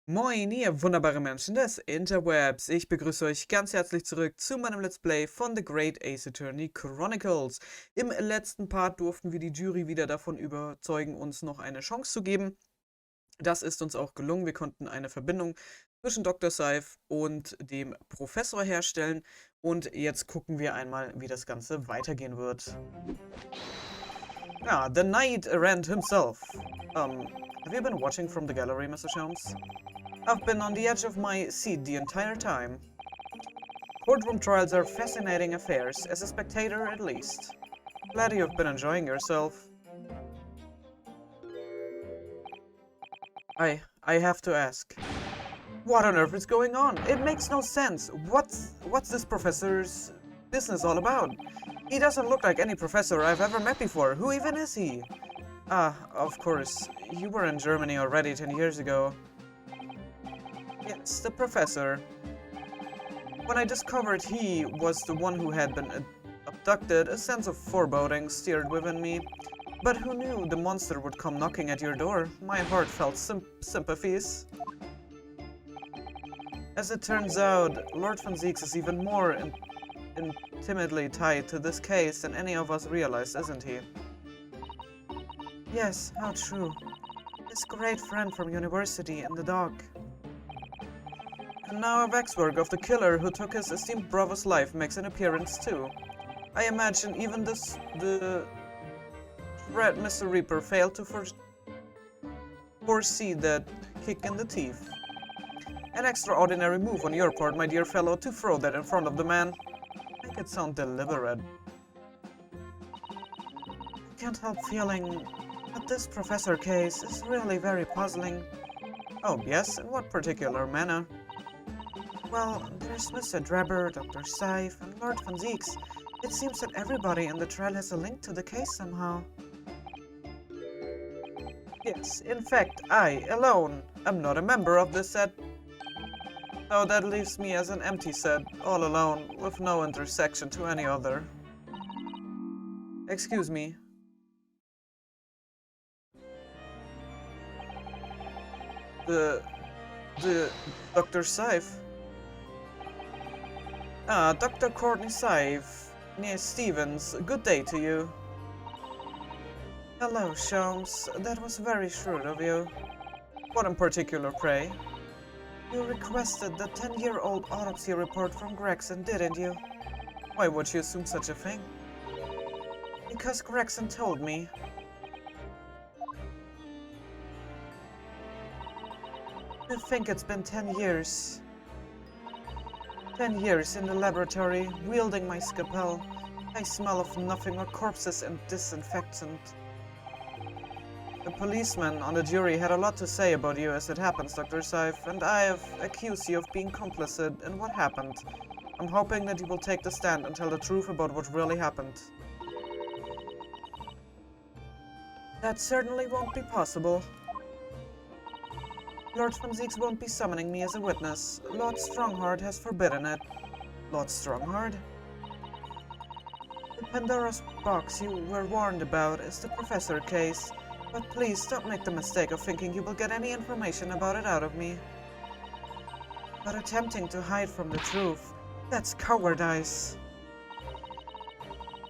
Moin, ihr wunderbare Menschen des Interwebs. Ich begrüße euch ganz herzlich zurück zu meinem Let's Play von The Great Ace-Attorney Chronicles. Im letzten Part durften wir die Jury wieder davon überzeugen, uns noch eine Chance zu geben. Das ist uns auch gelungen. Wir konnten eine Verbindung zwischen Dr. Seif und dem Professor herstellen. Und jetzt gucken wir einmal, wie das Ganze weitergehen wird. Ah, the Knight Errant himself. Have you been watching from the gallery, Mr. Sholmes? I've been on the edge of my seat the entire time. Courtroom trials are fascinating affairs, as a spectator at least. Glad you've been enjoying yourself. I have to ask. What on earth is going on? It makes no sense. What's this professor's business all about? He doesn't look like any professor I've ever met before. Who even is he? Ah, of course. You were in Germany already 10 years ago. Yes, the professor. When I discovered he was the one who had been abducted, a sense of foreboding stirred within me. But who knew the monster would come knocking at your door? My heart felt sympathies. As it turns out, Lord von Zieks is even more intimately tied to this case than any of us realize, isn't he? Yes, how true. His great friend from university in the dock. And now a waxwork of the killer who took his esteemed brother's life makes an appearance too. I imagine even the Red Mr. Reaper failed to foresee that kick in the teeth. An extraordinary move on your part, my dear fellow, to throw that in front of the man. Make it sound deliberate. I can't help feeling that this professor case is really very puzzling. Oh, yes? In what particular manner? Well, there's Mr. Drebber, Dr. Seif, and Lord von Zieks. It seems that everybody in the trial has a link to the case somehow. Yes, in fact, I, alone, am not a member of this set. So that leaves me as an empty set, all alone, with no intersection to any other. Excuse me. The Dr. Seif? Ah, Dr. Courtney Seif, near Stevens, good day to you. Hello, Sholmes. That was very shrewd of you. What in particular, pray? You requested the 10-year-old autopsy report from Gregson, didn't you? Why would you assume such a thing? Because Gregson told me. I think it's been 10 years. 10 years in the laboratory, wielding my scalpel. I smell of nothing but corpses and disinfectant. The policeman on the jury had a lot to say about you as it happens, Dr. Seif, and I have accused you of being complicit in what happened. I'm hoping that you will take the stand and tell the truth about what really happened. That certainly won't be possible. Lord von Zieks won't be summoning me as a witness. Lord Strongheart has forbidden it. Lord Strongheart? The Pandora's box you were warned about is the Professor case. But please don't make the mistake of thinking you will get any information about it out of me. But attempting to hide from the truth, that's cowardice.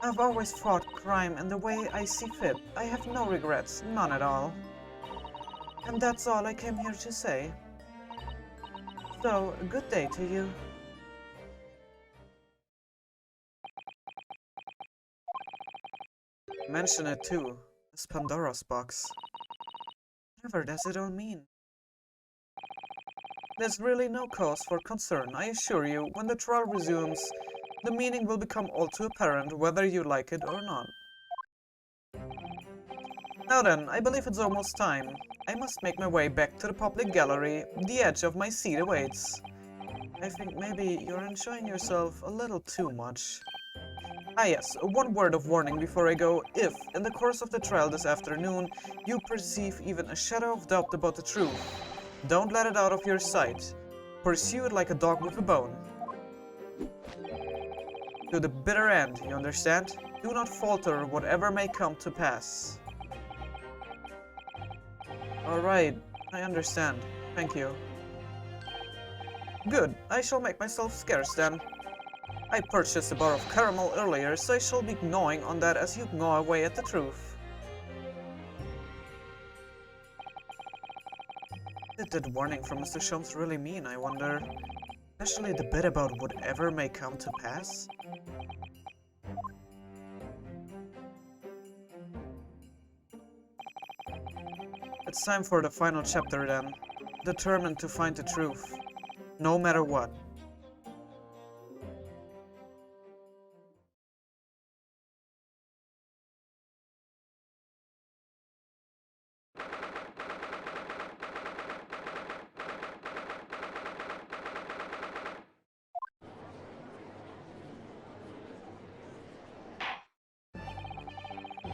I've always fought crime in the way I see fit. I have no regrets, none at all. And that's all I came here to say. So, good day to you. Mention it too. This Pandora's box. Whatever does it all mean? There's really no cause for concern, I assure you. When the trial resumes, the meaning will become all too apparent, whether you like it or not. Now then, I believe it's almost time. I must make my way back to the public gallery. The edge of my seat awaits. I think maybe you're enjoying yourself a little too much. Ah yes, one word of warning before I go. If, in the course of the trial this afternoon, you perceive even a shadow of doubt about the truth, don't let it out of your sight. Pursue it like a dog with a bone. To the bitter end, you understand? Do not falter, whatever may come to pass. Alright, I understand. Thank you. Good, I shall make myself scarce then. I purchased a bar of caramel earlier, so I shall be gnawing on that as you gnaw away at the truth. What did that warning from Mr. Sholmes really mean, I wonder? Especially the bit about whatever may come to pass? It's time for the final chapter then. Determined to find the truth. No matter what.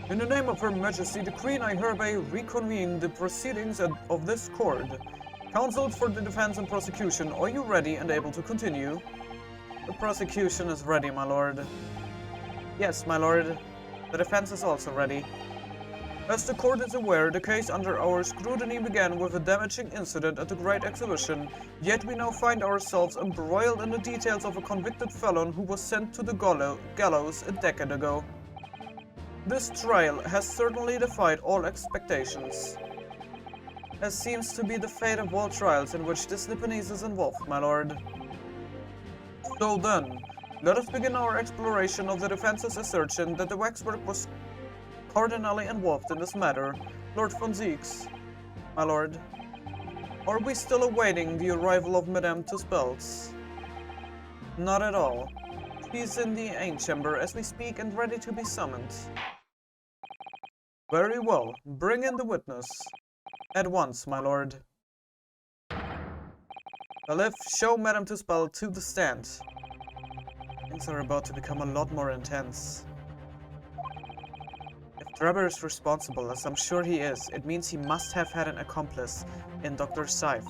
In the name of Her Majesty the Queen, I hereby reconvene the proceedings of this court. Counsel for the defense and prosecution, are you ready and able to continue? The prosecution is ready, my lord. Yes, my lord. The defense is also ready. As the court is aware, the case under our scrutiny began with a damaging incident at the Great Exhibition, yet we now find ourselves embroiled in the details of a convicted felon who was sent to the gallows a decade ago. This trial has certainly defied all expectations, as seems to be the fate of all trials in which this Nipponese is involved, my lord. So then, let us begin our exploration of the defense's assertion that the waxwork was cardinally involved in this matter, Lord von Zieks. My lord, are we still awaiting the arrival of Madame Tuspels? Not at all. She's in the antechamber as we speak and ready to be summoned. Very well, bring in the witness. At once, my lord. Alif, show Madame Tuspel to the stand. Things are about to become a lot more intense. If Drebber is responsible, as I'm sure he is, it means he must have had an accomplice in Dr. Seif.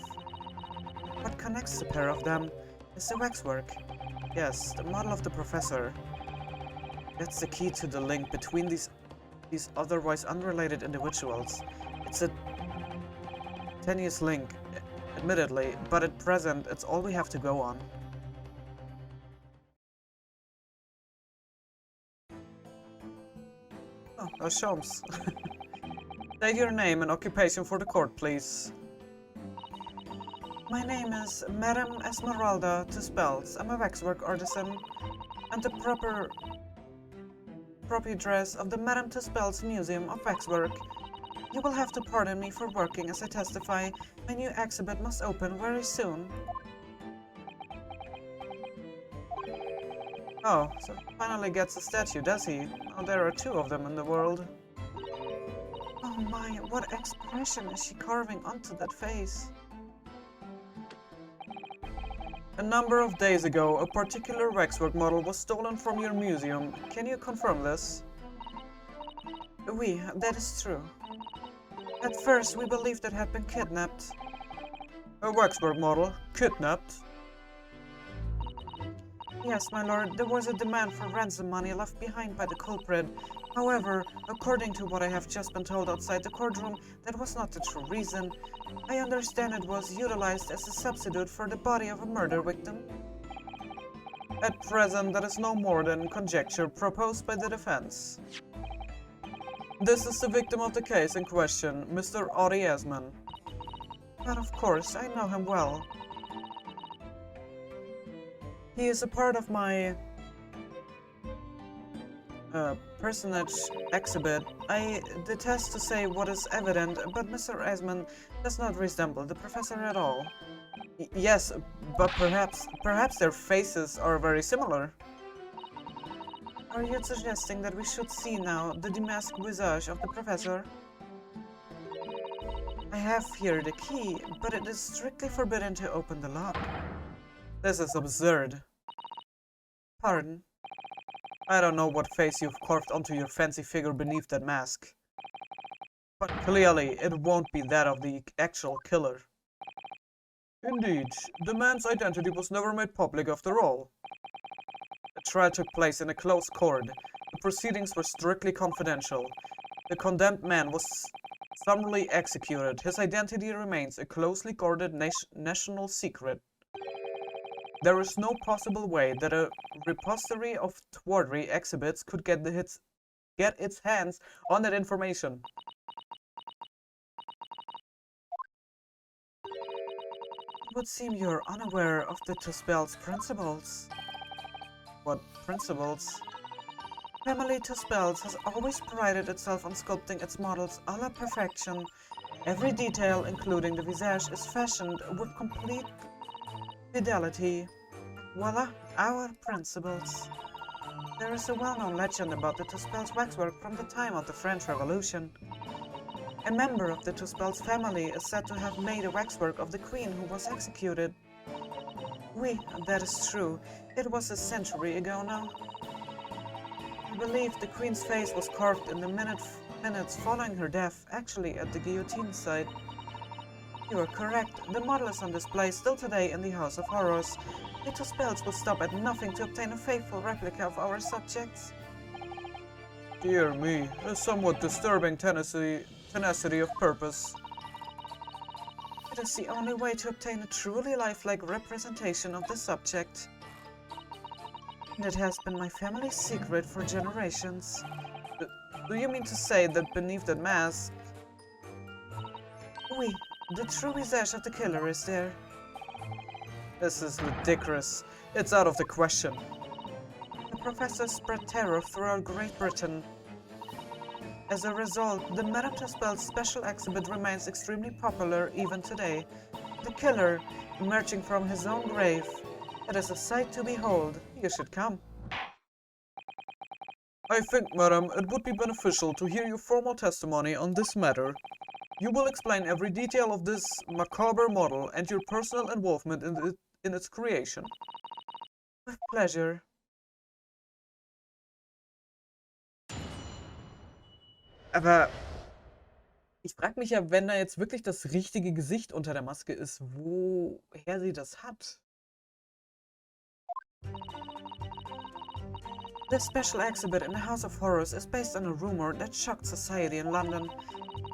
What connects the pair of them is the waxwork. Yes, the model of the professor. That's the key to the link between these otherwise unrelated individuals. It's a tenuous link, admittedly, but at present, it's all we have to go on. Oh, Sholmes. State your name and occupation for the court, please. My name is Madame Esmeralda Tuspels. I'm a waxwork artisan, and the proper address of the Madame Tuspels Museum of Waxwork. You will have to pardon me for working as I testify. My new exhibit must open very soon. Oh, so finally gets a statue, does he? Oh, there are two of them in the world. Oh my, what expression is she carving onto that face? A number of days ago, a particular waxwork model was stolen from your museum. Can you confirm this? Oui, that is true. At first, we believed it had been kidnapped. A waxwork model? Kidnapped? Yes, my lord, there was a demand for ransom money left behind by the culprit. However, according to what I have just been told outside the courtroom, that was not the true reason. I understand it was utilized as a substitute for the body of a murder victim. At present, that is no more than conjecture proposed by the defense. This is the victim of the case in question, Mr. Audie Esmond. But of course, I know him well. He is a part of my personage exhibit. I detest to say what is evident, but Mr. Esmond does not resemble the professor at all. Yes, but perhaps their faces are very similar. Are you suggesting that we should see now the demasked visage of the professor? I have here the key, but it is strictly forbidden to open the lock. This is absurd. Pardon? I don't know what face you've carved onto your fancy figure beneath that mask. But clearly, it won't be that of the actual killer. Indeed, the man's identity was never made public after all. The trial took place in a closed court. The proceedings were strictly confidential. The condemned man was summarily executed. His identity remains a closely guarded national secret. There is no possible way that a repository of tawdry exhibits could get its hands on that information. It would seem you're unaware of the To Spell's principles. What principles? Family To Spells has always prided itself on sculpting its models a la perfection. Every detail, including the visage, is fashioned with complete fidelity. Voila, our principles. There is a well-known legend about the To Spell's waxwork from the time of the French Revolution. A member of the To Spell's family is said to have made a waxwork of the queen who was executed. Oui, that is true. It was a century ago now. I believe the queen's face was carved in the minutes following her death, actually at the guillotine site. You are correct. The model is on display still today in the House of Horrors. The To Spells will stop at nothing to obtain a faithful replica of our subjects. Dear me, a somewhat disturbing tenacity of purpose. It is the only way to obtain a truly lifelike representation of the subject. It has been my family's secret for generations. Do you mean to say that beneath that mask? Oui, the true visage of the killer is there. This is ridiculous. It's out of the question. The professor spread terror throughout Great Britain. As a result, the Madame To Spell's special exhibit remains extremely popular even today. The killer, emerging from his own grave. It is a sight to behold. You should come. I think, madam, it would be beneficial to hear your formal testimony on this matter. You will explain every detail of this macabre model and your personal involvement in its creation. With pleasure. Aber ich frage mich ja, wenn da jetzt wirklich das richtige Gesicht unter der Maske ist, woher sie das hat. This special exhibit in the House of Horrors is based on a rumor that shocked society in London.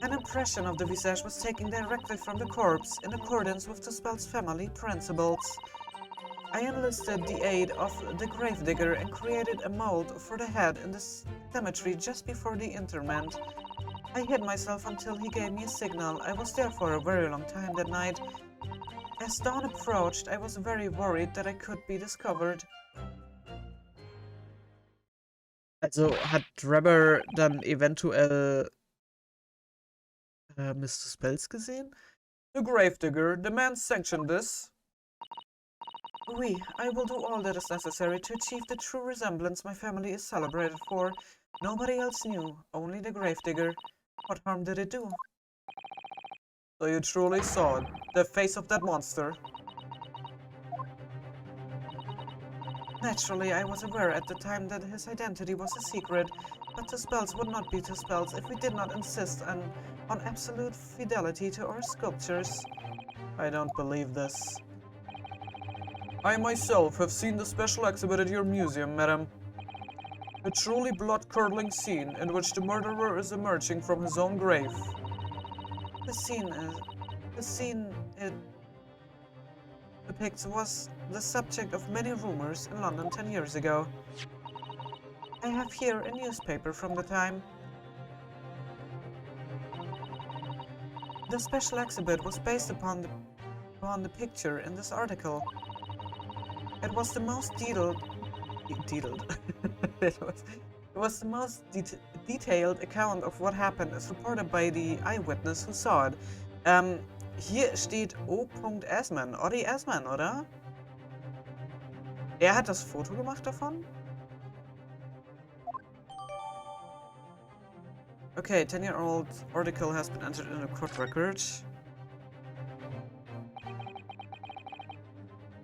An impression of the visage was taken directly from the corpse in accordance with To Spell's family principles. I enlisted the aid of the gravedigger and created a mold for the head in the cemetery just before the interment. I hid myself until he gave me a signal. I was there for a very long time that night. As dawn approached, I was very worried that I could be discovered. Also hat Drebber dann eventuell Mr. Spells gesehen? The gravedigger, the man sanctioned this. Oui, I will do all that is necessary to achieve the true resemblance my family is celebrated for. Nobody else knew, only the gravedigger. What harm did it do? So you truly saw it, the face of that monster? Naturally, I was aware at the time that his identity was a secret, but To Spells would not be To Spells if we did not insist on absolute fidelity to our sculptures. I don't believe this. I myself have seen the special exhibit at your museum, madam. A truly blood-curdling scene in which the murderer is emerging from his own grave. The scene it depicts was the subject of many rumors in London 10 years ago. I have here a newspaper from the time. The special exhibit was based upon the picture in this article. It was the most detailed account of what happened as reported by the eyewitness who saw it. Hier steht O. Esman, Oddy Esman, oder? Er hat das Foto gemacht davon? Okay, 10-year-old article has been entered in a court record.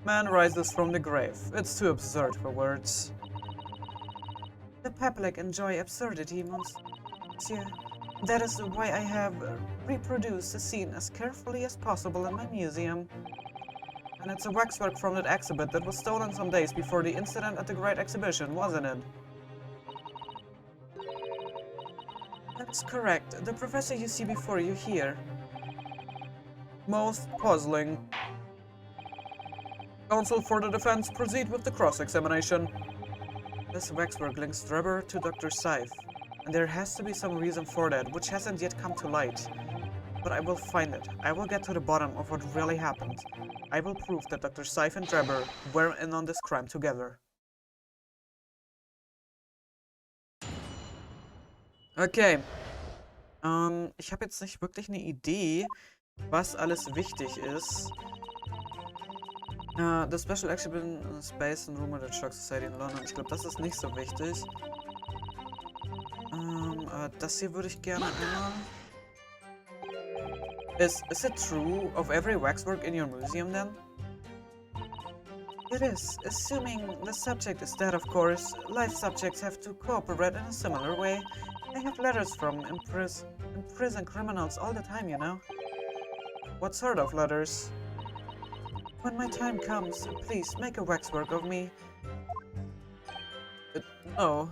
Man rises from the grave. It's too absurd for words. The public enjoy absurdity, monsieur. That is why I have reproduced the scene as carefully as possible in my museum. And it's a waxwork from that exhibit that was stolen some days before the incident at the Great Exhibition, wasn't it? That's correct. The professor you see before you here. Most puzzling. Counsel for the defense, proceed with the cross-examination. This waxwork links Drebber to Dr. Scythe, and there has to be some reason for that, which hasn't yet come to light. But I will find it. I will get to the bottom of what really happened. I will prove that Dr. Scythe and Drebber were in on this crime together. Okay. Ich habe jetzt nicht wirklich eine Idee, was alles wichtig ist. The Special Action in Space and Rumor at Shock Society in London. Ich glaube, das ist nicht so wichtig. Das hier würde ich gerne einmal... Is it true of every waxwork in your museum then? It is, assuming the subject is dead, of course. Live subjects have to cooperate in a similar way. I have letters from imprisoned criminals all the time, you know. What sort of letters? When my time comes, please make a waxwork of me. No.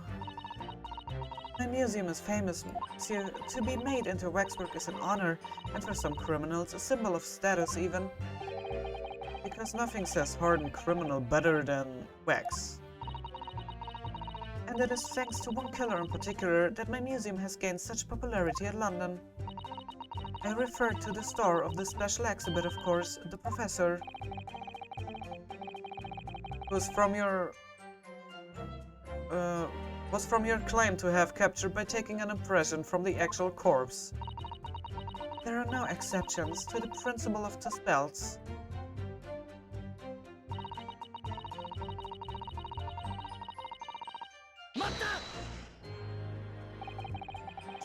My museum is famous. To be made into waxwork is an honor, and for some criminals, a symbol of status even. Because nothing says hardened criminal better than wax. And it is thanks to one killer in particular that my museum has gained such popularity in London. I refer to the star of the special exhibit, of course, the professor. Was from your claim to have captured by taking an impression from the actual corpse. There are no exceptions to the principle of two spells.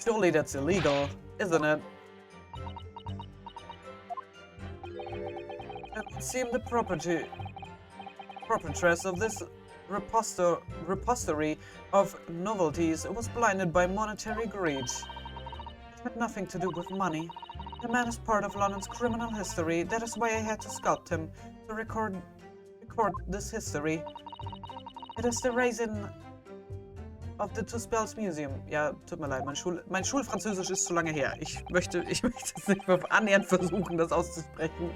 Surely that's illegal, isn't it? It would seem the proprietress of this repository of novelties was blinded by monetary greed. It had nothing to do with money. The man is part of London's criminal history. That is why I had to sculpt him to record this history. It is the reason of the Two Spells Museum. Ja, tut mir leid, mein Schulfranzösisch ist zu lange her. Ich möchte es nicht mehr annähernd versuchen, das auszusprechen.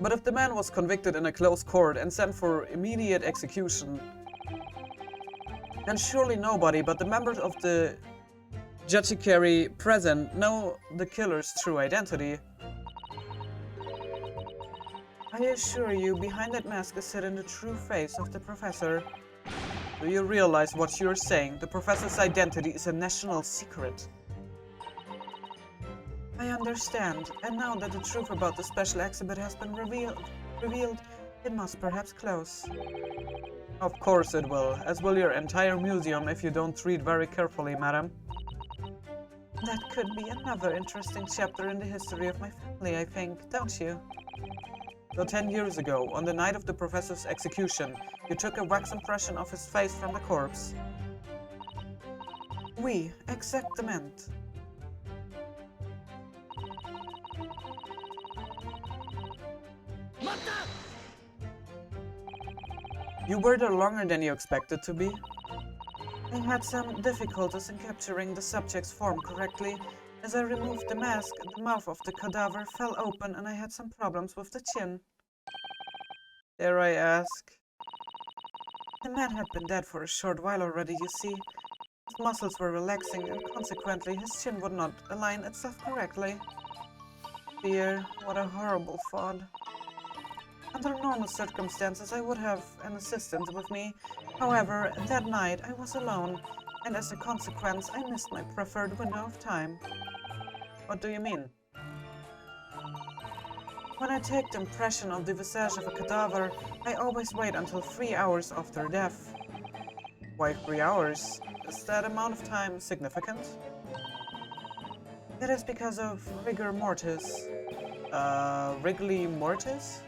But if the man was convicted in a closed court and sent for immediate execution, then surely nobody but the members of the judiciary present know the killer's true identity. I assure you, behind that mask is hidden the true face of the professor. Do you realize what you're saying? The professor's identity is a national secret. I understand, and now that the truth about the special exhibit has been revealed, it must perhaps close. Of course it will, as will your entire museum if you don't treat very carefully, madam. That could be another interesting chapter in the history of my family, I think, don't you? So 10 years ago, on the night of the professor's execution, you took a wax impression of his face from the corpse. Oui, exactement. You were there longer than you expected to be? I had some difficulties in capturing the subject's form correctly. As I removed the mask, the mouth of the cadaver fell open and I had some problems with the chin. Dare I ask? The man had been dead for a short while already, you see. His muscles were relaxing and consequently his chin would not align itself correctly. Dear, what a horrible thought. Under normal circumstances, I would have an assistant with me. However, that night I was alone, and as a consequence, I missed my preferred window of time. What do you mean? When I take the impression of the visage of a cadaver, I always wait until 3 hours after death. Why 3 hours? Is that amount of time significant? It is because of rigor mortis. Rigor mortis?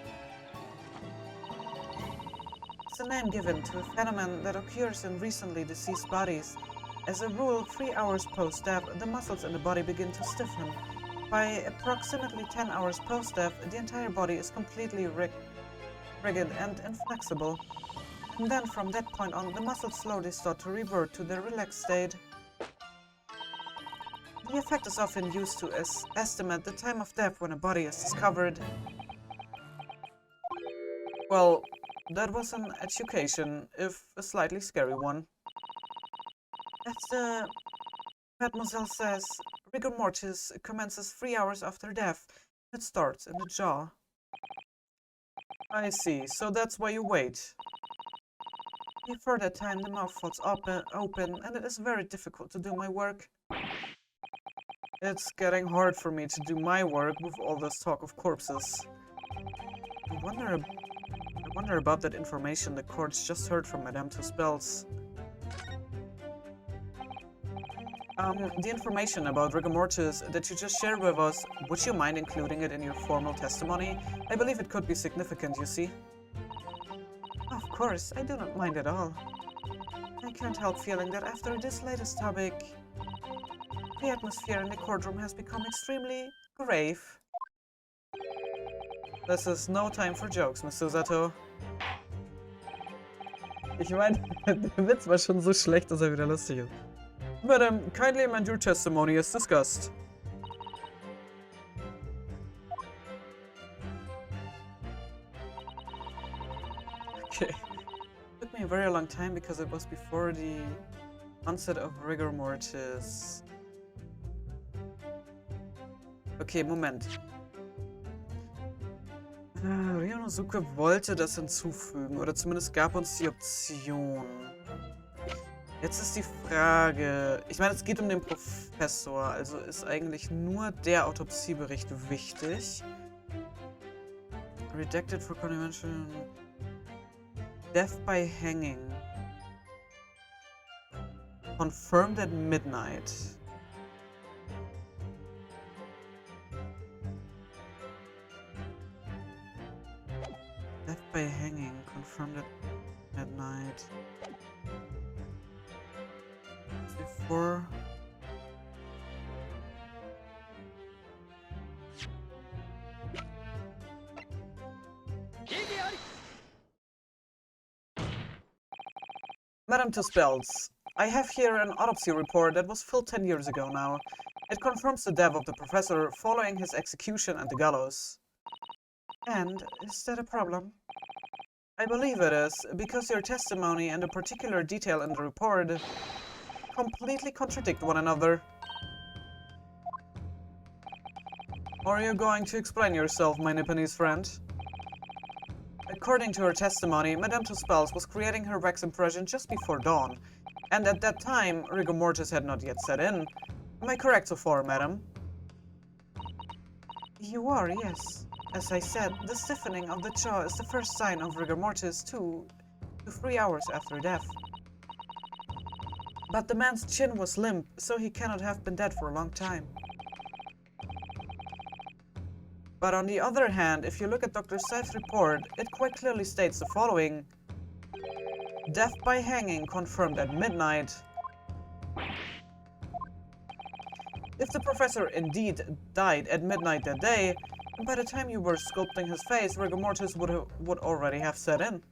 It's a name given to a phenomenon that occurs in recently deceased bodies. As a rule, 3 hours post-death, the muscles in the body begin to stiffen. By approximately 10 hours post-death, the entire body is completely rigid and inflexible. And then from that point on, the muscles slowly start to revert to their relaxed state. The effect is often used to estimate the time of death when a body is discovered. Well, that was an education, if a slightly scary one. As the mademoiselle says, rigor mortis commences 3 hours after death. It starts in the jaw. I see, so that's why you wait. Before that time, the mouth falls open, and it is very difficult to do my work. It's getting hard for me to do my work with all this talk of corpses. I wonder about that information the courts just heard from Madame Tuspels. The information about rigor mortis that you just shared with us, would you mind including it in your formal testimony? I believe it could be significant, you see. Of course, I do not mind at all. I can't help feeling that after this latest topic, the atmosphere in the courtroom has become extremely grave. This is no time for jokes, Miss Susato. Ich meine, der Witz war schon so schlecht, dass er wieder lustig ist. Madam, kindly amend your testimony as discussed. Okay. Took me a very long time because it was before the onset of rigor mortis. Okay, Moment. Ryunosuke wollte das hinzufügen, oder zumindest gab uns die Option. Jetzt ist die Frage, ich meine, es geht um den Professor, also ist eigentlich nur der Autopsiebericht wichtig. Redacted for convention. Death by hanging. Confirmed at midnight. Death by hanging. Confirmed at midnight. Before. Madame Tuspels, I have here an autopsy report that was filled 10 years ago now. It confirms the death of the professor following his execution at the gallows. And is that a problem? I believe it is, because your testimony and a particular detail in the report completely contradict one another. Are you going to explain yourself, my Nipponese friend? According to her testimony, Madame Tuspels was creating her wax impression just before dawn, and at that time, rigor mortis had not yet set in. Am I correct so far, madam? You are, yes. As I said, the stiffening of the jaw is the first sign of rigor mortis 2 to 3 hours after death. But the man's chin was limp, so he cannot have been dead for a long time. But on the other hand, if you look at Dr. Seiff's report, it quite clearly states the following. Death by hanging confirmed at midnight. If the professor indeed died at midnight that day, by the time you were sculpting his face, rigor mortis would already have set in.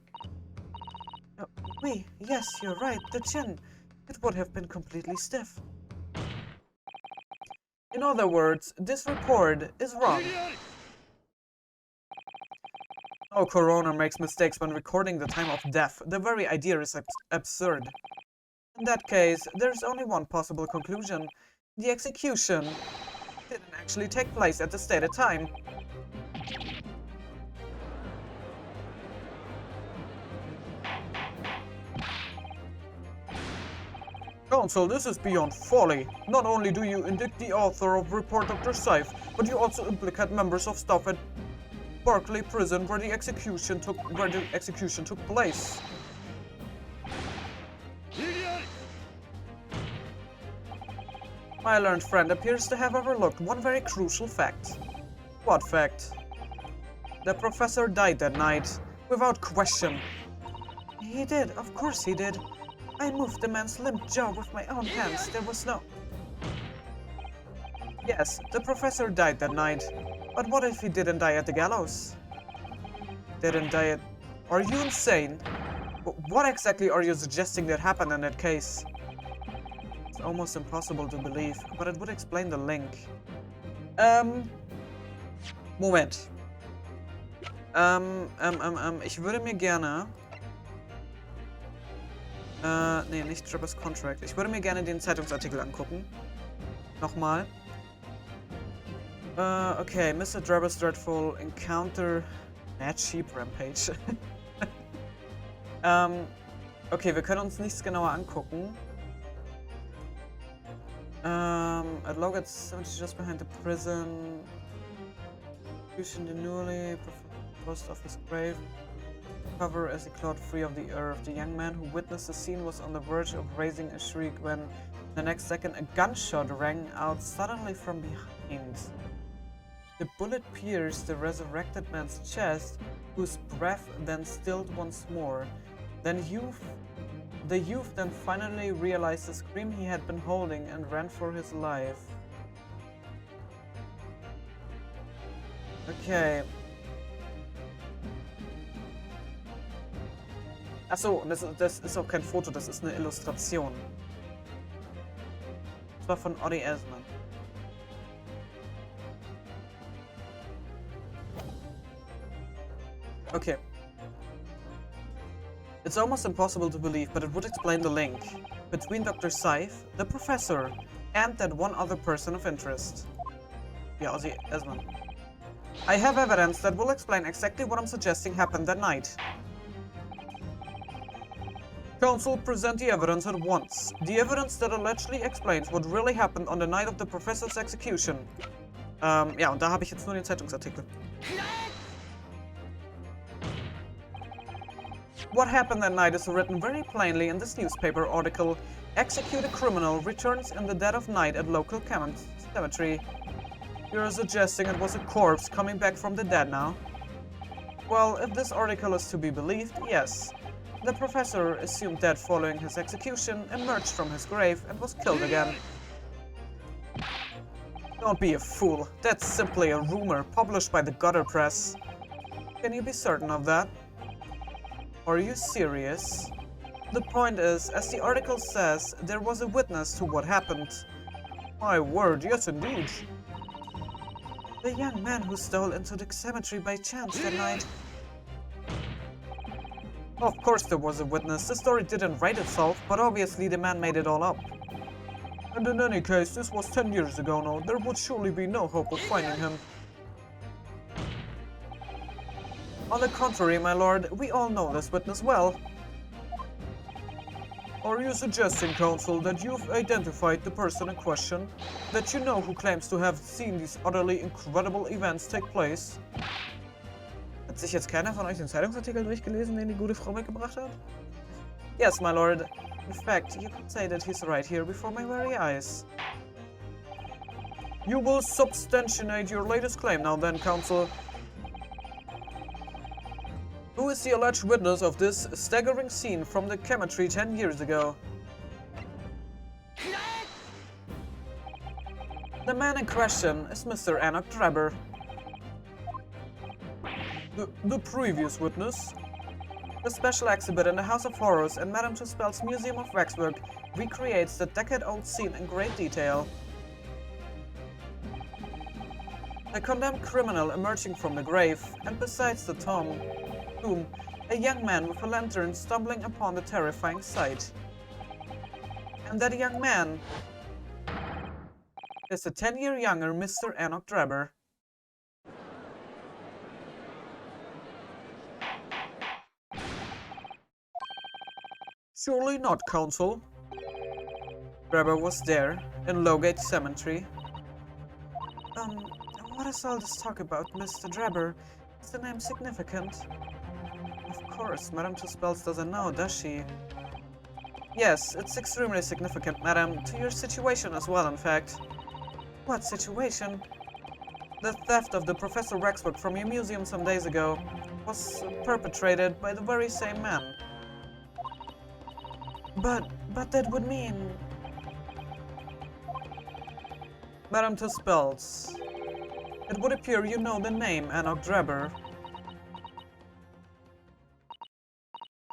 Oui, yes, you're right, the chin. It would have been completely stiff. In other words, this report is wrong. Oh, coroner makes mistakes when recording the time of death. The very idea is absurd. In that case, there's only one possible conclusion. The execution didn't actually take place at the stated time. Counsel, this is beyond folly. Not only do you indict the author of Report Dr. Seif, but you also implicate members of staff at Berkeley Prison where the execution took place. My learned friend appears to have overlooked one very crucial fact. What fact? The professor died that night, without question. He did, of course he did. I moved the man's limp jaw with my own hands. There was no... Yes, the professor died that night. But what if he didn't die at the gallows? Didn't die at... Are you insane? What exactly are you suggesting that happened in that case? It's almost impossible to believe, but it would explain the link. Moment. Ich würde mir gerne... nee, nicht Trevor's Contract. Ich würde mir gerne den Zeitungsartikel angucken. Nochmal. Okay, Mr. Trevor's Dreadful Encounter... Mad Sheep Rampage. Okay, wir können uns nichts genauer angucken. At Logan's just behind the prison. The newly post of his grave cover as he clawed free of the earth. The young man who witnessed the scene was on the verge of raising a shriek when, the next second, a gunshot rang out suddenly from behind. The bullet pierced the resurrected man's chest, whose breath then stilled once more. The youth then finally realized the scream he had been holding and ran for his life. Okay. Achso, das ist auch kein Foto, das ist eine Illustration. Das war von Oddy Esman. Okay. It's almost impossible to believe, but it would explain the link between Dr. Scythe, the professor, and that one other person of interest. Yeah, Ozzy Esman. I have evidence that will explain exactly what I'm suggesting happened that night. Counsel, present the evidence at once. The evidence that allegedly explains what really happened on the night of the professor's execution. Ja, und da habe ich jetzt nur den Zeitungsartikel. What happened that night is written very plainly in this newspaper article. Executed criminal returns in the dead of night at local cemetery. You're suggesting it was a corpse coming back from the dead now? Well, if this article is to be believed, yes. The professor, assumed dead following his execution, emerged from his grave and was killed again. Don't be a fool. That's simply a rumor published by the gutter press. Can you be certain of that? Are you serious? The point is, as the article says, there was a witness to what happened. My word, yes indeed. The young man who stole into the cemetery by chance that night. Of course there was a witness. The story didn't write itself, but obviously the man made it all up. And in any case, this was 10 years ago now. There would surely be no hope of finding him. On the contrary, my lord, we all know this witness well. Are you suggesting, counsel, that you've identified the person in question? That you know who claims to have seen these utterly incredible events take place? Hat sich jetzt keiner von euch den Zeitungsartikel durchgelesen, den die gute Frau mitgebracht hat? Yes, my lord. In fact, you could say that he's right here before my very eyes. You will substantiate your latest claim now then, counsel. Who is the alleged witness of this staggering scene from the cemetery 10 years ago? The man in question is Mr. Enoch Drebber. The previous witness? The special exhibit in the House of Horrors and Madame Tuspel's Museum of Waxwork recreates the decade-old scene in great detail. A condemned criminal emerging from the grave, and besides the tomb, a young man with a lantern stumbling upon the terrifying sight. And that young man is a 10-year younger Mr. Enoch Drebber. Surely not, counsel. Drebber was there, in Lowgate Cemetery. What is all this talk about, Mr. Drebber? Is the name significant? Of course, Madame Tuspels doesn't know, does she? Yes, it's extremely significant, Madame, to your situation as well, in fact. What situation? The theft of the Professor Waxwork from your museum some days ago was perpetrated by the very same man. But that would mean... Madame Tuspels, it would appear you know the name Enoch Drebber.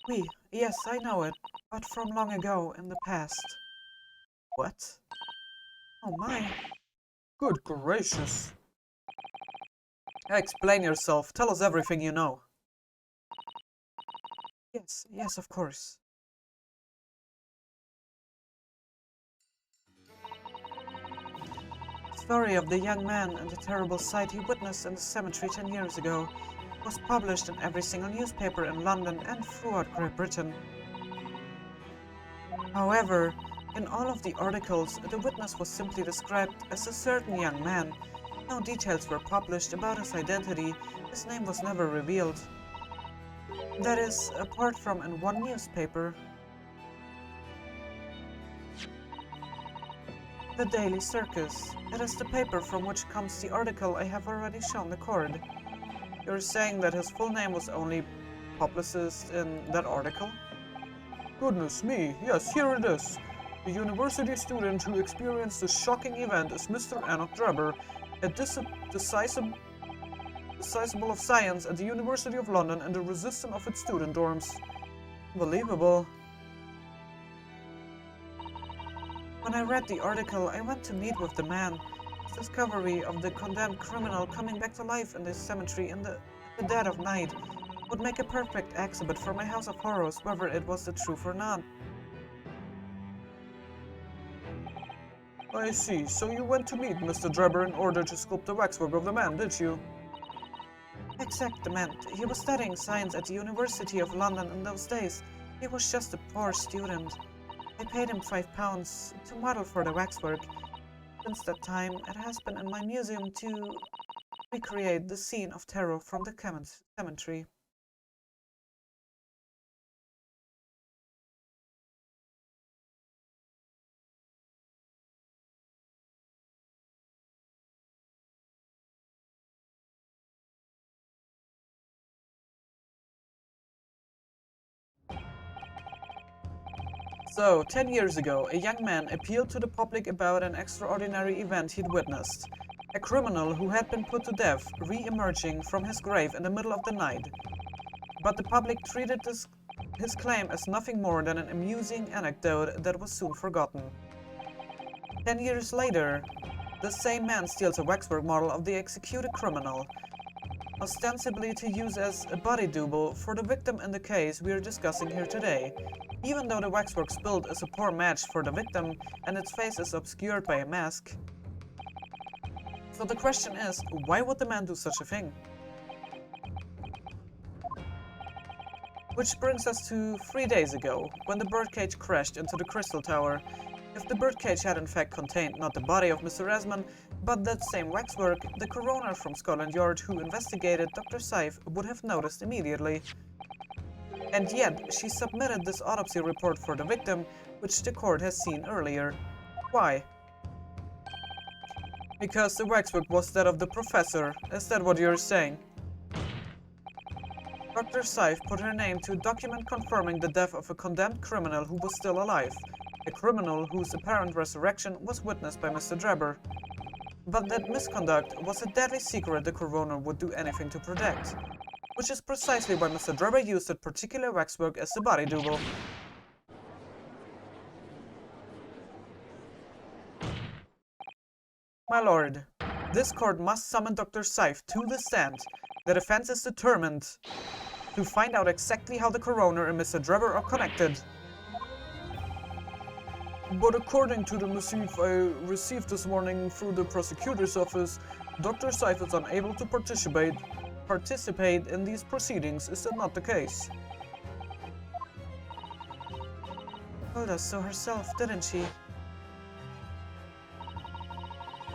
Oui, yes, I know it, but from long ago in the past. What? Oh my. Good gracious. Explain yourself. Tell us everything you know. Yes, of course. The story of the young man and the terrible sight he witnessed in the cemetery 10 years ago was published in every single newspaper in London and throughout Great Britain. However, in all of the articles, the witness was simply described as a certain young man. No details were published about his identity. His name was never revealed. That is, apart from in one newspaper. The Daily Circus. It is the paper from which comes the article I have already shown the court. You're saying that his full name was only publicized in that article? Goodness me, yes, here it is. The university student who experienced this shocking event is Mr. Enoch Drebber, a disciple of science at the University of London and a resistant of its student dorms. Unbelievable. When I read the article, I went to meet with the man. His discovery of the condemned criminal coming back to life in this cemetery in the dead of night would make a perfect exhibit for my House of Horrors, whether it was the truth or not. I see. So you went to meet Mr. Drebber in order to sculpt the waxwork of the man, did you? Exactament. He was studying science at the University of London in those days. He was just a poor student. I paid him £5 to model for the waxwork. Since that time, it has been in my museum to recreate the scene of terror from the cemetery. So, 10 years ago, a young man appealed to the public about an extraordinary event he'd witnessed. A criminal who had been put to death re-emerging from his grave in the middle of the night. But the public treated his claim as nothing more than an amusing anecdote that was soon forgotten. 10 years later, the same man steals a waxwork model of the executed criminal, ostensibly to use as a body double for the victim in the case we are discussing here today. Even though the waxwork's build is a poor match for the victim and its face is obscured by a mask. So the question is, why would the man do such a thing? Which brings us to 3 days ago, when the birdcage crashed into the Crystal Tower. If the birdcage had in fact contained not the body of Mr. Esmond, but that same waxwork, the coroner from Scotland Yard who investigated Dr. Scythe would have noticed immediately. And yet, she submitted this autopsy report for the victim, which the court has seen earlier. Why? Because the waxwork was that of the professor. Is that what you're saying? Dr. Scythe put her name to a document confirming the death of a condemned criminal who was still alive. A criminal whose apparent resurrection was witnessed by Mr. Drebber. But that misconduct was a deadly secret the coroner would do anything to protect. Which is precisely why Mr. Drebber used that particular waxwork as the body double. My lord, this court must summon Dr. Scythe to the stand. The defense is determined to find out exactly how the coroner and Mr. Drebber are connected. But according to the missive I received this morning through the prosecutor's office, Dr. Scythe is unable to participate in these proceedings. Is that not the case? Told us so herself, didn't she?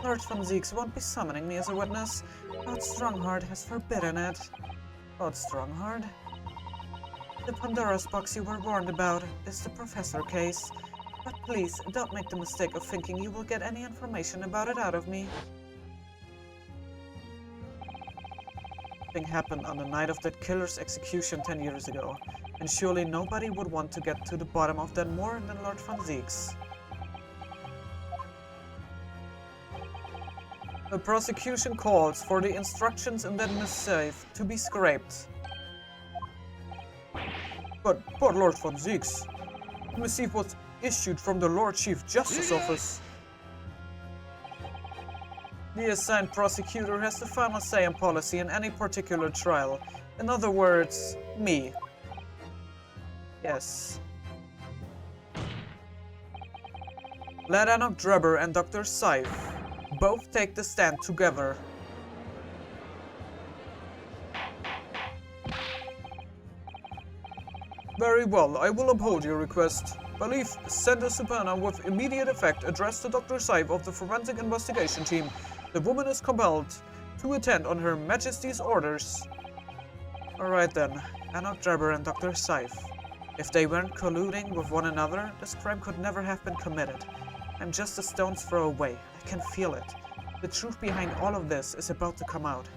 Lord Van Zieks won't be summoning me as a witness. Lord Strongheart has forbidden it. Lord Strongheart? The Pandora's box you were warned about is the professor case. But please, don't make the mistake of thinking you will get any information about it out of me. Something happened on the night of that killer's execution 10 years ago, and surely nobody would want to get to the bottom of that more than Lord Van Zieks. The prosecution calls for the instructions in that missive to be scraped. But Lord Van Zieks, the missive was issued from the Lord Chief Justice Office. The assigned prosecutor has the final say on policy in any particular trial. In other words, me. Yes. Let Anok Drebber and Dr. Seif both take the stand together. Very well, I will uphold your request. Belief, send a subpoena with immediate effect addressed to Dr. Seif of the Forensic Investigation Team. The woman is compelled to attend on Her Majesty's orders. Alright then, Anok Drebber and Dr. Seif. If they weren't colluding with one another, this crime could never have been committed. I'm just a stone's throw away. I can feel it. The truth behind all of this is about to come out.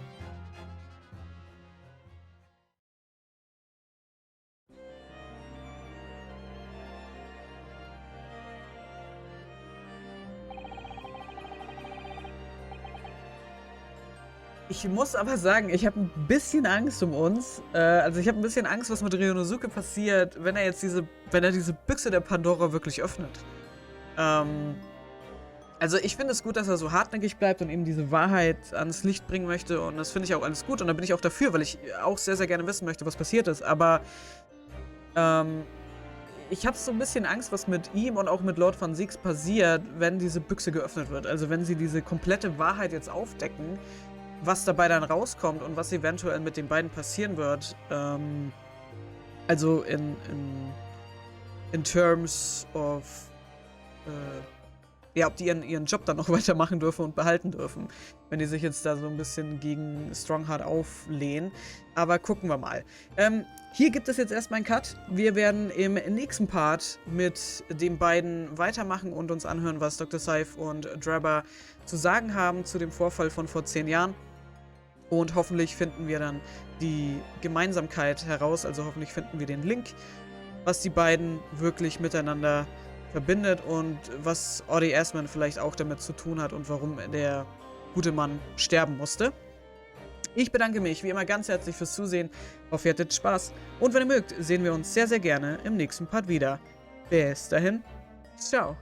Ich muss aber sagen, ich habe ein bisschen Angst um uns. Also ich habe ein bisschen Angst, was mit Ryunosuke passiert, wenn er diese Büchse der Pandora wirklich öffnet. Also ich finde es gut, dass er so hartnäckig bleibt und eben diese Wahrheit ans Licht bringen möchte. Und das finde ich auch alles gut. Und da bin ich auch dafür, weil ich auch sehr, sehr gerne wissen möchte, was passiert ist. Aber ich habe so ein bisschen Angst, was mit ihm und auch mit Lord Van Siegs passiert, wenn diese Büchse geöffnet wird. Also wenn sie diese komplette Wahrheit jetzt aufdecken, was dabei dann rauskommt und was eventuell mit den beiden passieren wird. Also in terms of ja, ob die ihren Job dann noch weitermachen dürfen und behalten dürfen, wenn die sich jetzt da so ein bisschen gegen Strongheart auflehnen. Aber gucken wir mal. Hier gibt es jetzt erstmal einen Cut. Wir werden im nächsten Part mit den beiden weitermachen und uns anhören, was Dr. Seif und Drebber zu sagen haben zu dem Vorfall von vor 10 Jahren. Und hoffentlich finden wir dann die Gemeinsamkeit heraus, also hoffentlich finden wir den Link, was die beiden wirklich miteinander verbindet und was Audie Asman vielleicht auch damit zu tun hat und warum der gute Mann sterben musste. Ich bedanke mich wie immer ganz herzlich fürs Zusehen. Hoffe, ihr hattet Spaß. Und wenn ihr mögt, sehen wir uns sehr, sehr gerne im nächsten Part wieder. Bis dahin, ciao.